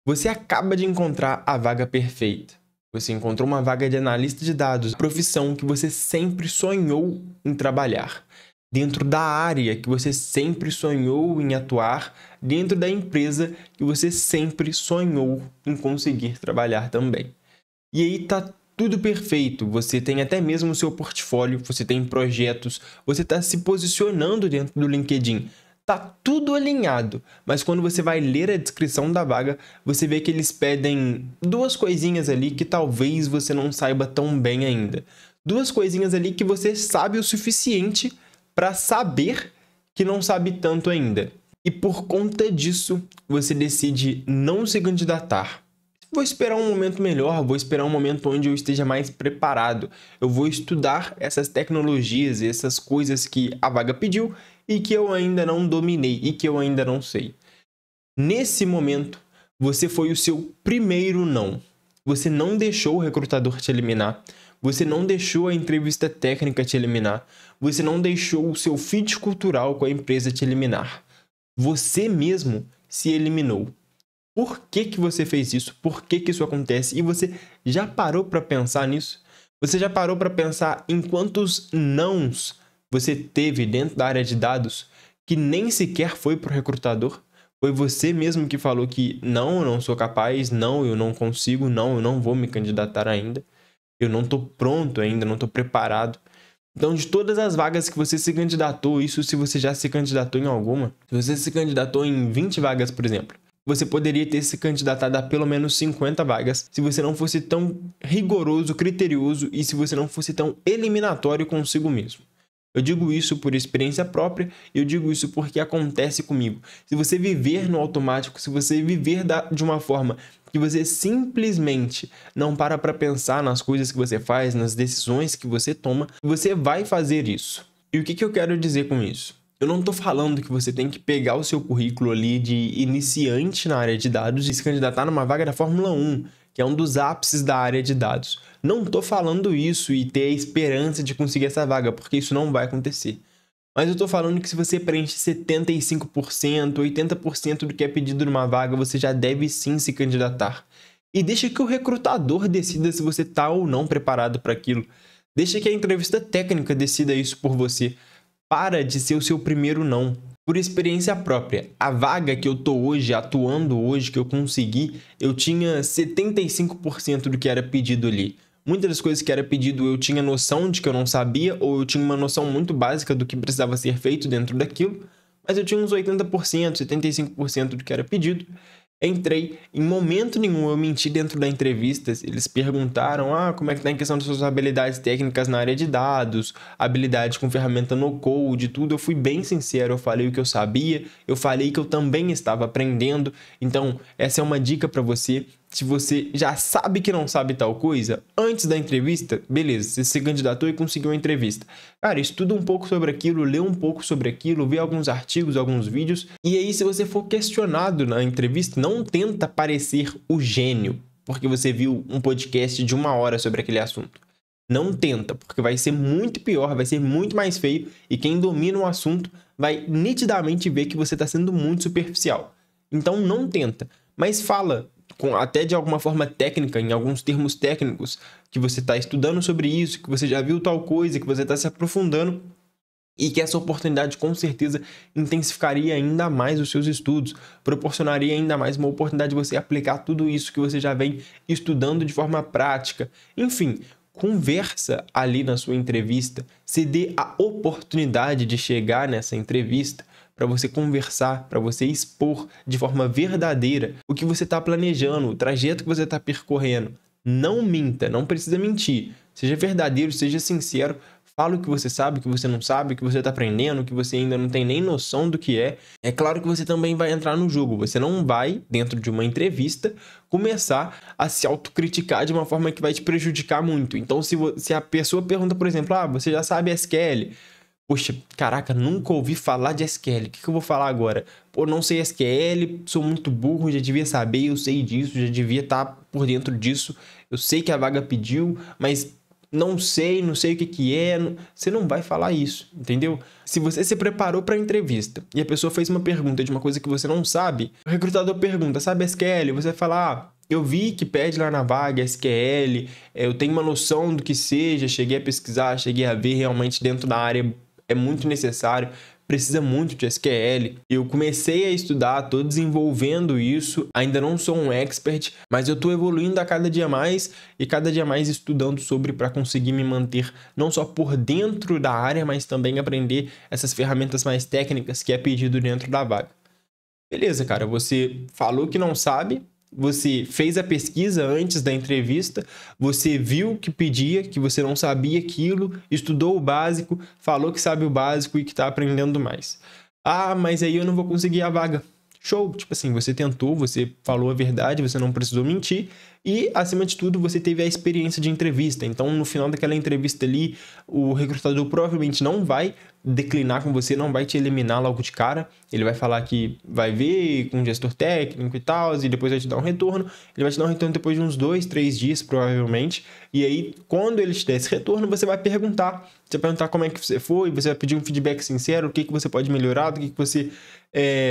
Você acaba de encontrar a vaga perfeita. Você encontrou uma vaga de analista de dados, a profissão que você sempre sonhou em trabalhar, dentro da área que você sempre sonhou em atuar, dentro da empresa que você sempre sonhou em conseguir trabalhar também. E aí tá tudo perfeito, você tem até mesmo o seu portfólio, você tem projetos, você está se posicionando dentro do LinkedIn. Tá tudo alinhado, mas quando você vai ler a descrição da vaga, você vê que eles pedem duas coisinhas ali que talvez você não saiba tão bem ainda. Duas coisinhas ali que você sabe o suficiente para saber que não sabe tanto ainda. E por conta disso, você decide não se candidatar. Vou esperar um momento melhor, vou esperar um momento onde eu esteja mais preparado. Eu vou estudar essas tecnologias, essas coisas que a vaga pediu e que eu ainda não dominei e que eu ainda não sei. Nesse momento, você foi o seu primeiro não. Você não deixou o recrutador te eliminar. Você não deixou a entrevista técnica te eliminar. Você não deixou o seu fit cultural com a empresa te eliminar. Você mesmo se eliminou. Por que que você fez isso? Por que que isso acontece? E você já parou para pensar nisso? Você já parou para pensar em quantos nãos você teve dentro da área de dados que nem sequer foi para o recrutador? Foi você mesmo que falou que não, eu não sou capaz, não, eu não consigo, não, eu não vou me candidatar ainda, eu não estou pronto ainda, não estou preparado. Então, de todas as vagas que você se candidatou, isso se você já se candidatou em alguma, se você se candidatou em 20 vagas, por exemplo, você poderia ter se candidatado a pelo menos 50 vagas se você não fosse tão rigoroso, criterioso e se você não fosse tão eliminatório consigo mesmo. Eu digo isso por experiência própria e eu digo isso porque acontece comigo. Se você viver no automático, se você viver de uma forma que você simplesmente não para pensar nas coisas que você faz, nas decisões que você toma, você vai fazer isso. E o que eu quero dizer com isso? Eu não estou falando que você tem que pegar o seu currículo ali de iniciante na área de dados e se candidatar numa vaga da Fórmula 1, que é um dos ápices da área de dados. Não estou falando isso e ter a esperança de conseguir essa vaga, porque isso não vai acontecer. Mas eu estou falando que se você preenche 75%, 80% do que é pedido numa vaga, você já deve sim se candidatar. E deixa que o recrutador decida se você está ou não preparado para aquilo. Deixa que a entrevista técnica decida isso por você. Para de ser o seu primeiro não. Por experiência própria, a vaga que eu tô hoje, atuando hoje, que eu consegui, eu tinha 75% do que era pedido ali. Muitas das coisas que era pedido eu tinha noção de que eu não sabia, ou eu tinha uma noção muito básica do que precisava ser feito dentro daquilo, mas eu tinha uns 80%, 75% do que era pedido. Entrei, em momento nenhum eu menti dentro da entrevista. Eles perguntaram, como é que tá em questão das suas habilidades técnicas na área de dados, habilidade com ferramenta no code, tudo. Eu fui bem sincero, eu falei o que eu sabia, eu falei que eu também estava aprendendo. Então, essa é uma dica para você. Se você já sabe que não sabe tal coisa, antes da entrevista, beleza, você se candidatou e conseguiu uma entrevista. Cara, estuda um pouco sobre aquilo, lê um pouco sobre aquilo, vê alguns artigos, alguns vídeos. E aí, se você for questionado na entrevista, não tenta parecer o gênio, porque você viu um podcast de 1 hora sobre aquele assunto. Não tenta, porque vai ser muito pior, vai ser muito mais feio, e quem domina o assunto vai nitidamente ver que você está sendo muito superficial. Então, não tenta, mas fala até de alguma forma técnica, em alguns termos técnicos, que você está estudando sobre isso, que você já viu tal coisa, que você está se aprofundando e que essa oportunidade com certeza intensificaria ainda mais os seus estudos, proporcionaria ainda mais uma oportunidade de você aplicar tudo isso que você já vem estudando de forma prática. Enfim, conversa ali na sua entrevista, se dê a oportunidade de chegar nessa entrevista para você conversar, para você expor de forma verdadeira o que você está planejando, o trajeto que você está percorrendo. Não minta, não precisa mentir. Seja verdadeiro, seja sincero. Fala o que você sabe, o que você não sabe, o que você está aprendendo, o que você ainda não tem nem noção do que é. É claro que você também vai entrar no jogo. Você não vai, dentro de uma entrevista, começar a se autocriticar de uma forma que vai te prejudicar muito. Então, se a pessoa pergunta, por exemplo, você já sabe SQL? Poxa, caraca, nunca ouvi falar de SQL. O que eu vou falar agora? Pô, não sei SQL, sou muito burro, já devia saber, eu sei disso, já devia estar por dentro disso. Eu sei que a vaga pediu, mas não sei o que é. Você não vai falar isso, entendeu? Se você se preparou para a entrevista e a pessoa fez uma pergunta de uma coisa que você não sabe, o recrutador pergunta, sabe SQL? Você vai falar, eu vi que pede lá na vaga SQL, eu tenho uma noção do que seja, cheguei a pesquisar, cheguei a ver realmente dentro da área, é muito necessário. Precisa muito de SQL. Eu comecei a estudar, estou desenvolvendo isso, ainda não sou um expert, mas eu estou evoluindo a cada dia mais e cada dia mais estudando sobre para conseguir me manter não só por dentro da área, mas também aprender essas ferramentas mais técnicas que é pedido dentro da vaga. Beleza, cara, você falou que não sabe, você fez a pesquisa antes da entrevista, você viu que pedia, que você não sabia aquilo, estudou o básico, falou que sabe o básico e que está aprendendo mais. Ah, mas aí eu não vou conseguir a vaga. Show! Tipo assim, você tentou, você falou a verdade, você não precisou mentir e, acima de tudo, você teve a experiência de entrevista. Então, no final daquela entrevista ali, o recrutador provavelmente não vai declinar com você, não vai te eliminar logo de cara. Ele vai falar que vai ver com o gestor técnico e tal, e depois vai te dar um retorno. Ele vai te dar um retorno depois de uns 2, 3 dias, provavelmente. E aí, quando ele te der esse retorno, você vai perguntar. Você vai perguntar como é que você foi, você vai pedir um feedback sincero, o que você pode melhorar, o que você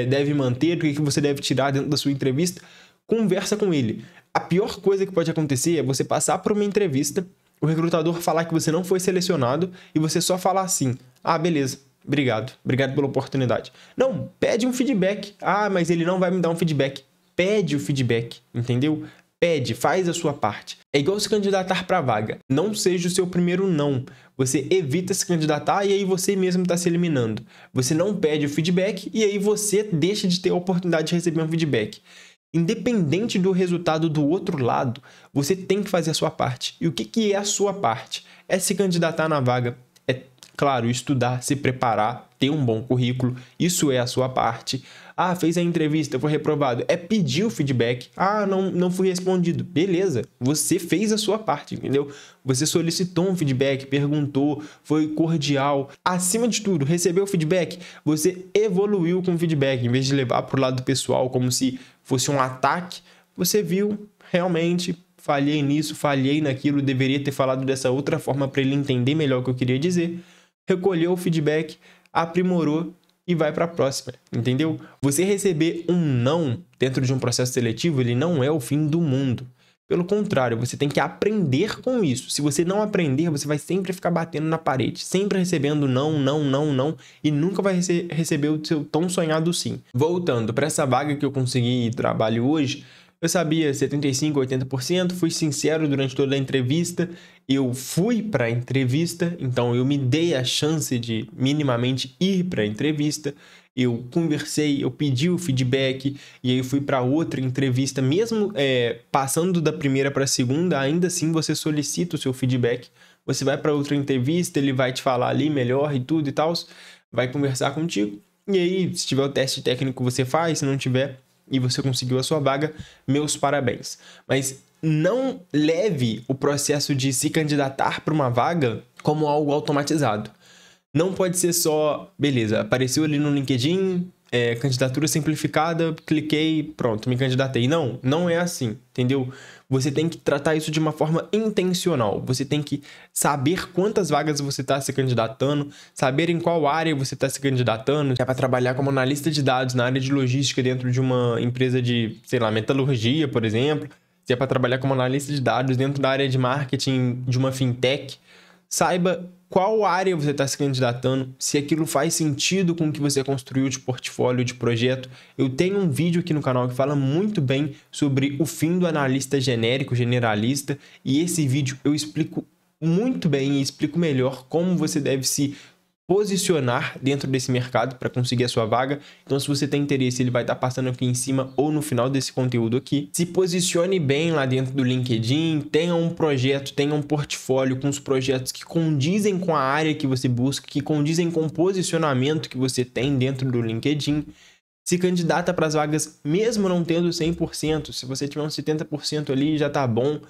deve manter, o que você deve tirar dentro da sua entrevista. Conversa com ele. A pior coisa que pode acontecer é você passar por uma entrevista, o recrutador falar que você não foi selecionado e você só falar assim, ah, beleza, obrigado pela oportunidade. Não, pede um feedback. Ah, mas ele não vai me dar um feedback. Pede o feedback, entendeu? Pede, faz a sua parte. É igual se candidatar para a vaga. Não seja o seu primeiro não. Você evita se candidatar e aí você mesmo está se eliminando. Você não pede o feedback e aí você deixa de ter a oportunidade de receber um feedback. Independente do resultado do outro lado, você tem que fazer a sua parte. E o que é a sua parte? É se candidatar na vaga. É, claro, estudar, se preparar, ter um bom currículo. Isso é a sua parte. Ah, fez a entrevista, foi reprovado. É pedir o feedback. Ah, não fui respondido. Beleza, você fez a sua parte, entendeu? Você solicitou um feedback, perguntou, foi cordial. Acima de tudo, recebeu o feedback, você evoluiu com o feedback. Em vez de levar para o lado pessoal como se fosse um ataque, você viu, realmente, falhei nisso, falhei naquilo, deveria ter falado dessa outra forma para ele entender melhor o que eu queria dizer. Recolheu o feedback, aprimorou e vai para a próxima, entendeu? Você receber um não dentro de um processo seletivo, ele não é o fim do mundo. Pelo contrário, você tem que aprender com isso. Se você não aprender, você vai sempre ficar batendo na parede, sempre recebendo não, e nunca vai receber o seu tão sonhado sim. Voltando para essa vaga que eu consegui trabalho hoje, eu sabia 75%, 80%, fui sincero durante toda a entrevista, eu fui para a entrevista, então eu me dei a chance de minimamente ir para a entrevista, eu conversei, eu pedi o feedback e aí fui para outra entrevista, mesmo passando da primeira para a segunda, ainda assim você solicita o seu feedback, você vai para outra entrevista, ele vai te falar ali melhor e tudo e tal, vai conversar contigo, e aí se tiver o teste técnico você faz, se não tiver e você conseguiu a sua vaga, meus parabéns. Mas não leve o processo de se candidatar para uma vaga como algo automatizado. Não pode ser só, beleza, apareceu ali no LinkedIn, candidatura simplificada, cliquei, pronto, me candidatei. Não, não é assim, entendeu? Você tem que tratar isso de uma forma intencional. Você tem que saber quantas vagas você está se candidatando, saber em qual área você está se candidatando. Se é para trabalhar como analista de dados na área de logística dentro de uma empresa de, sei lá, metalurgia, por exemplo. Se é para trabalhar como analista de dados dentro da área de marketing de uma fintech. Saiba qual área você está se candidatando, se aquilo faz sentido com o que você construiu de portfólio, de projeto. Eu tenho um vídeo aqui no canal que fala muito bem sobre o fim do analista genérico, generalista, e esse vídeo eu explico muito bem e explico melhor como você deve se posicionar dentro desse mercado para conseguir a sua vaga. Então, se você tem interesse, ele vai estar passando aqui em cima ou no final desse conteúdo aqui. Se posicione bem lá dentro do LinkedIn, tenha um projeto, tenha um portfólio com os projetos que condizem com a área que você busca, que condizem com o posicionamento que você tem dentro do LinkedIn. Se candidata para as vagas mesmo não tendo 100%, se você tiver uns 70% ali já tá bom.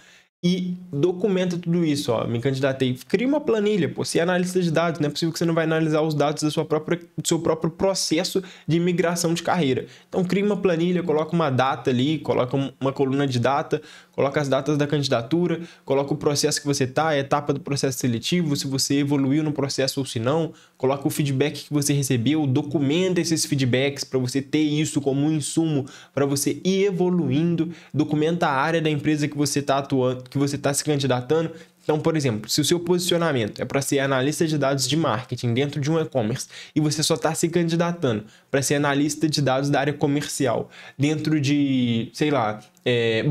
e documenta tudo isso, ó, me candidatei, cria uma planilha, pô, você é analista de dados, não é possível que você não vai analisar os dados do seu próprio processo de migração de carreira. Então cria uma planilha, coloca uma data ali, coloca uma coluna de data, coloca as datas da candidatura, coloca o processo que você está, a etapa do processo seletivo, se você evoluiu no processo ou se não, coloca o feedback que você recebeu, documenta esses feedbacks para você ter isso como um insumo para você ir evoluindo, documenta a área da empresa que você está atuando, que você está se candidatando. Então, por exemplo, se o seu posicionamento é para ser analista de dados de marketing dentro de um e-commerce e você só está se candidatando para ser analista de dados da área comercial dentro de, sei lá,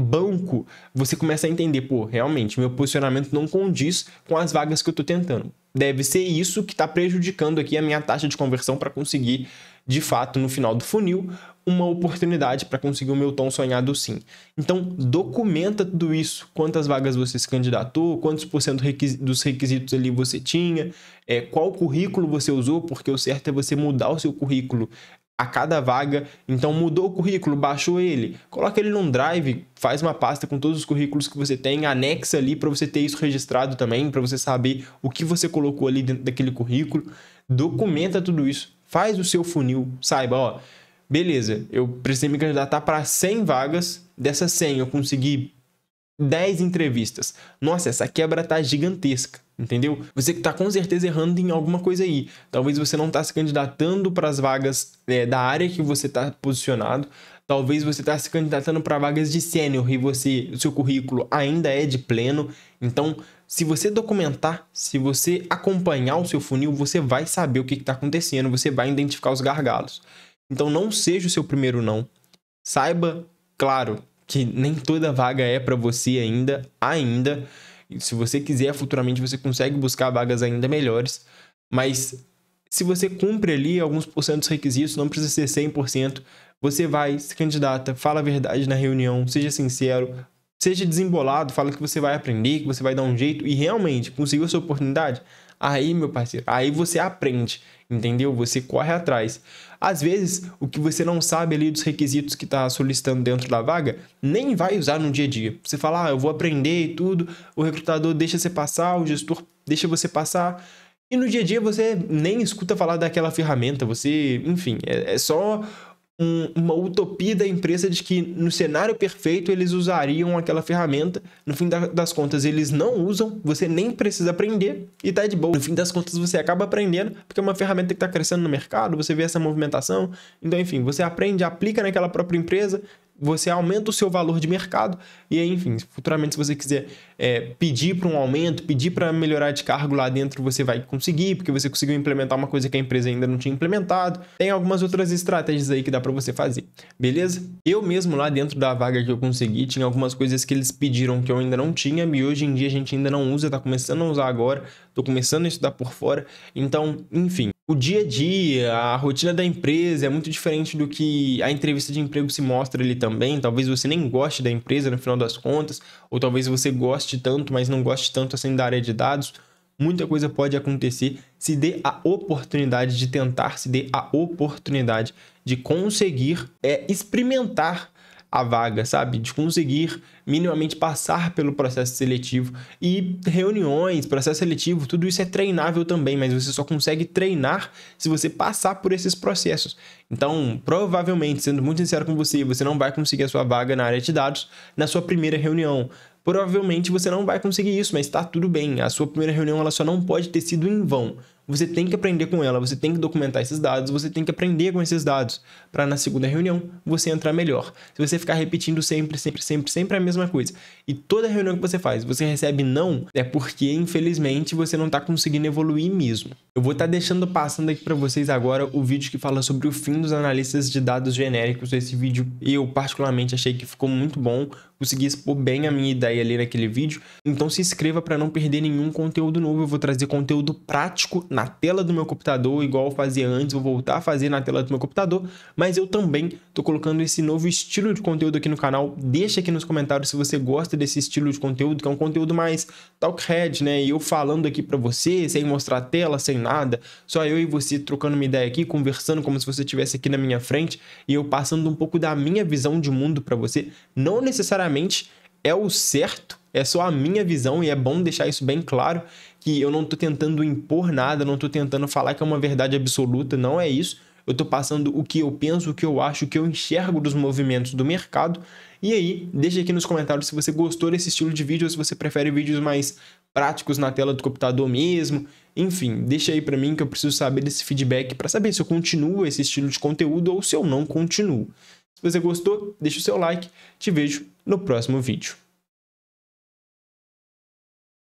banco, você começa a entender, pô, realmente, meu posicionamento não condiz com as vagas que eu estou tentando. Deve ser isso que está prejudicando aqui a minha taxa de conversão para conseguir, de fato, no final do funil, uma oportunidade para conseguir o meu tão sonhado sim. Então, documenta tudo isso, quantas vagas você se candidatou, quantos por cento dos requisitos ali você tinha, qual currículo você usou, porque o certo é você mudar o seu currículo a cada vaga. Então, mudou o currículo, baixou ele, coloca ele num drive, faz uma pasta com todos os currículos que você tem, anexa ali para você ter isso registrado também, para você saber o que você colocou ali dentro daquele currículo. Documenta tudo isso, faz o seu funil, saiba, ó, beleza, eu precisei me candidatar para 100 vagas, dessas 100 eu consegui 10 entrevistas. Nossa, essa quebra tá gigantesca, entendeu? Você que tá com certeza errando em alguma coisa aí. Talvez você não tá se candidatando para as vagas da área que você tá posicionado. Talvez você tá se candidatando para vagas de sênior e o seu currículo ainda é de pleno. Então, se você documentar, se você acompanhar o seu funil, você vai saber o que está acontecendo, você vai identificar os gargalos. Então, não seja o seu primeiro não. Saiba, claro, que nem toda vaga é para você ainda. Se você quiser, futuramente você consegue buscar vagas ainda melhores. Mas se você cumpre ali alguns por cento dos requisitos, não precisa ser 100%, você vai, se candidata, fala a verdade na reunião, seja sincero, seja desembolado, fala que você vai aprender, que você vai dar um jeito e realmente conseguiu a sua oportunidade. Aí, meu parceiro, aí você aprende, entendeu? Você corre atrás. Às vezes, o que você não sabe ali dos requisitos que está solicitando dentro da vaga, nem vai usar no dia a dia. Você fala, eu vou aprender e tudo, o recrutador deixa você passar, o gestor deixa você passar, e no dia a dia você nem escuta falar daquela ferramenta, você, enfim, é só uma utopia da empresa de que no cenário perfeito eles usariam aquela ferramenta. No fim das contas eles não usam, você nem precisa aprender e tá de boa. No fim das contas você acaba aprendendo porque é uma ferramenta que está crescendo no mercado, você vê essa movimentação, então enfim, você aprende, aplica naquela própria empresa, você aumenta o seu valor de mercado e aí, enfim, futuramente se você quiser pedir para um aumento, pedir para melhorar de cargo lá dentro, você vai conseguir, porque você conseguiu implementar uma coisa que a empresa ainda não tinha implementado. Tem algumas outras estratégias aí que dá para você fazer, beleza? Eu mesmo lá dentro da vaga que eu consegui, tinha algumas coisas que eles pediram que eu ainda não tinha e hoje em dia a gente ainda não usa, tá começando a usar agora, tô começando a estudar por fora, então, enfim. O dia a dia, a rotina da empresa é muito diferente do que a entrevista de emprego se mostra ali também. Talvez você nem goste da empresa no final das contas, ou talvez você goste tanto, mas não goste tanto assim da área de dados. Muita coisa pode acontecer. Se dê a oportunidade de tentar, se dê a oportunidade de conseguir experimentar a vaga, sabe? De conseguir minimamente passar pelo processo seletivo e reuniões, processo seletivo, tudo isso é treinável também, mas você só consegue treinar se você passar por esses processos. Então, provavelmente, sendo muito sincero com você, você não vai conseguir a sua vaga na área de dados na sua primeira reunião. Provavelmente você não vai conseguir isso, mas está tudo bem. A sua primeira reunião ela só não pode ter sido em vão. Você tem que aprender com ela, você tem que documentar esses dados, você tem que aprender com esses dados para na segunda reunião você entrar melhor. Se você ficar repetindo sempre a mesma coisa e toda reunião que você faz, você recebe não, é porque infelizmente você não está conseguindo evoluir mesmo. Eu vou estar deixando passando aqui para vocês agora o vídeo que fala sobre o fim dos analistas de dados genéricos. Esse vídeo eu particularmente achei que ficou muito bom, consegui expor bem a minha ideia ali naquele vídeo. Então se inscreva para não perder nenhum conteúdo novo. Eu vou trazer conteúdo prático na tela do meu computador, igual eu fazia antes, vou voltar a fazer na tela do meu computador, mas eu também tô colocando esse novo estilo de conteúdo aqui no canal. Deixa aqui nos comentários se você gosta desse estilo de conteúdo, que é um conteúdo mais talkhead, né? E eu falando aqui para você, sem mostrar a tela, sem nada, só eu e você trocando uma ideia aqui, conversando como se você estivesse aqui na minha frente e eu passando um pouco da minha visão de mundo para você. Não necessariamente é o certo, é só a minha visão e é bom deixar isso bem claro, que eu não tô tentando impor nada, não tô tentando falar que é uma verdade absoluta, não é isso. Eu tô passando o que eu penso, o que eu acho, o que eu enxergo dos movimentos do mercado. E aí, deixa aqui nos comentários se você gostou desse estilo de vídeo ou se você prefere vídeos mais práticos na tela do computador mesmo. Enfim, deixa aí pra mim que eu preciso saber desse feedback para saber se eu continuo esse estilo de conteúdo ou se eu não continuo. Se você gostou, deixa o seu like. Te vejo no próximo vídeo.